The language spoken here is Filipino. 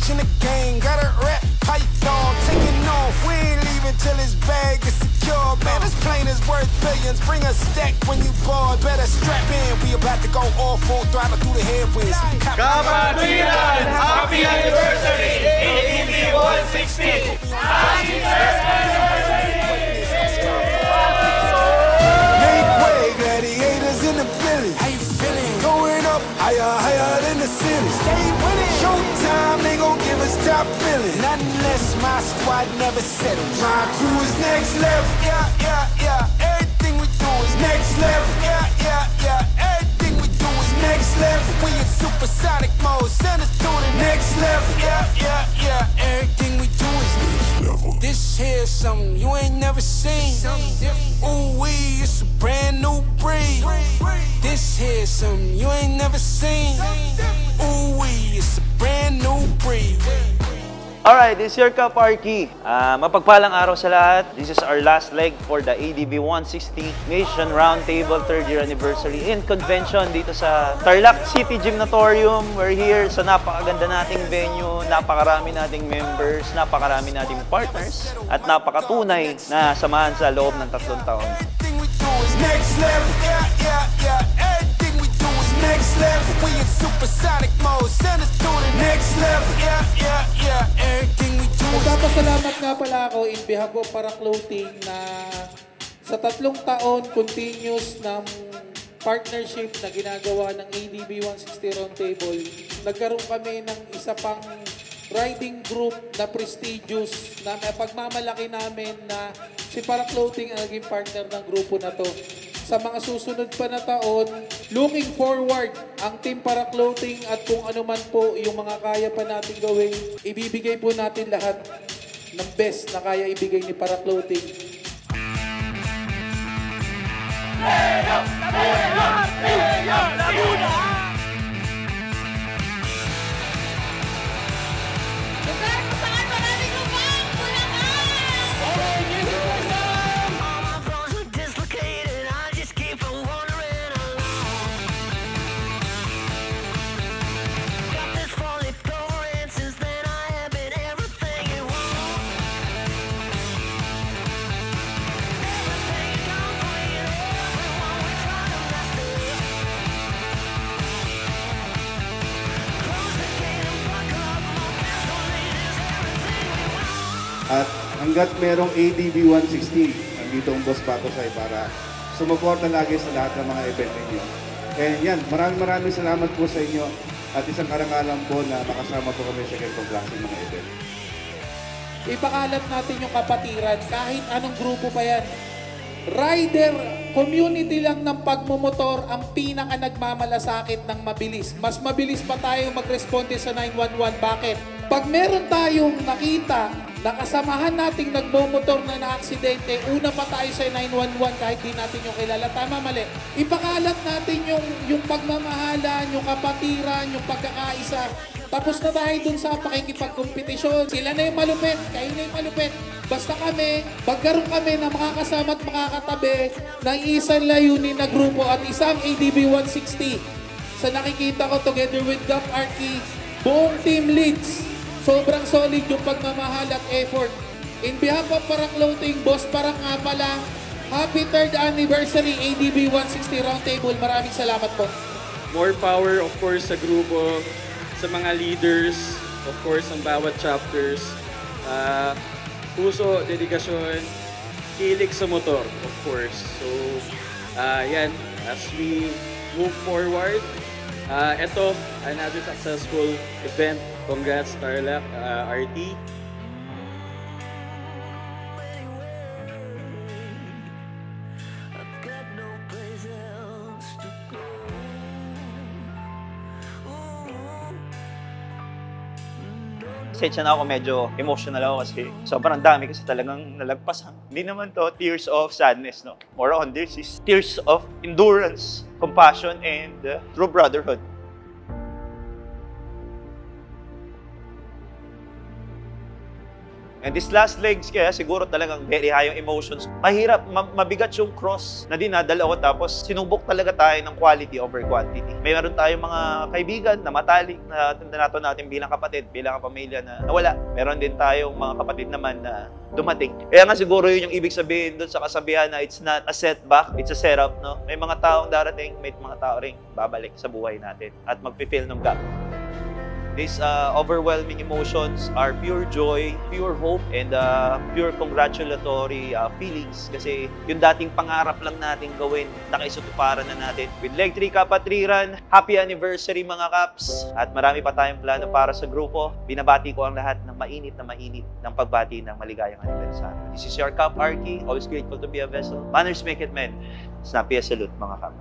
in the game, got a rap python taking off. We ain't leaving till his bag is secure. Man, this plane is worth billions. Bring a stack when you board. Better strap in. We about to go all full throttle through the headwinds. Kapatiran, happy anniversary! ADB 160! Happy anniversary! Make way, gladiators in the village. How you feeling? Going up higher, higher than the city. Stay winning. Showtime, they gon' give us top billing. Not unless my squad never settles. My crew is next level. Yeah, yeah, yeah. Everything we do is next level. Yeah, yeah, yeah. Everything we do is next level. We in supersonic mode. Send us to the next level. Yeah, yeah, yeah. Everything we do is next level. This here's something you ain't never seen. Ooh wee, it's a brand new breed. This here's something you ain't never seen. Ooh wee, it's a brand new breed. Alright, this is your Kaparky. Mapagpalang araw sa lahat. This is our last leg for the ADB 160 Nation Roundtable 3rd year anniversary and convention dito sa Tarlac City Gymnatorium. We're here sa napakaganda nating venue, napakarami nating members, napakarami nating partners, at napakatunay na samahan sa loob ng 3 taon. Next level, yeah, yeah, yeah. Everything we do is next level. We in supersonic mode. Send us to the next level, yeah, yeah, yeah. Everything we do is Nagpapasalamat nga pala ako in behalf of Para Clothing na sa 3 taon continuous ng partnership na ginagawa ng ADB 160 Roundtable. Nagkaroon kami ng isa pang riding group na prestigious na may pagmamalaki namin na si Para Clothing ang naging partner ng grupo na to. Sa mga susunod pa na taon, looking forward ang Team Para Clothing at kung ano man po yung mga kaya pa natin gawin, ibibigay po natin lahat ng best na kaya ibigay ni Para Clothing. At hanggat merong ADB 160, nandito ang Boss Patosay para sumuporta lagi sa lahat ng mga event ninyo. And yan, maraming salamat po sa inyo at isang karangalan po na makasama po kami sa ganitong klaseng mga event. Ipakalat natin yung kapatiran kahit anong grupo pa yan. Rider, community lang ng pagmumotor ang pinaka nagmamalasakit ng mabilis. Mas mabilis pa tayo mag-responde sa 911. Bakit? Pag meron tayong nakita na kasamahan nating nagmumotor na na-aksidente, una pa tayo sa 911 kahit di natin yung kilala. Tama, mali. Ipakalat natin yung pagmamahalan, yung kapatiran, yung pagkakaisa. Tapos na tayo dun sa pakikipagkompetisyon. Sila na yung malupit, kayo na yung malupit. Basta kami, magkaroon kami na makakasama at makakatabi ng isang layunin na grupo at isang ADB 160. Sa nakikita ko together with Gap Arky, buong team leads. Sobrang solid yung pagmamahal at effort. In behalf of Para Clothing, Boss Parang nga pala, happy 3rd anniversary ADB 160 Roundtable. Maraming salamat po. More power of course sa grupo, sa mga leaders, of course ang bawat chapters. Puso, dedikasyon, kilig sa motor, of course. So, yan, as we move forward, ito, another successful event. Congrats, Tarlac, RT. Pasensya na ako, medyo emotional ako kasi sobrang dami kasi talagang nalagpasan. Hindi naman to tears of sadness, no? More on this is tears of endurance, compassion, and true brotherhood. And this last legs, kaya siguro talagang very high yung emotions. Mahirap, mabigat yung cross na dinadala ko, tapos sinubok talaga tayo ng quality over quantity. Mayroon tayong mga kaibigan na matalik na nato natin bilang kapatid, bilang pamilya na nawala. Meron din tayong mga kapatid naman na dumating. Kaya nga siguro yun yung ibig sabihin doon sa kasabihan na it's not a setback, it's a setup, no? May mga taong darating, may mga tao ring babalik sa buhay natin at magpi-fill ng gap. These overwhelming emotions are pure joy, pure hope, and pure congratulatory feelings. Kasi yung dating pangarap lang natin gawin, nakaisutuparan na natin. With Leg 3 Kapatiran, happy anniversary mga Kaps! At marami pa tayong plano para sa grupo. Binabati ko ang lahat ng mainit ng pagbati ng maligayang anniversary. This is your Kap Arky, always grateful to be a vessel. Manners make it men. Snappy salute mga Kap.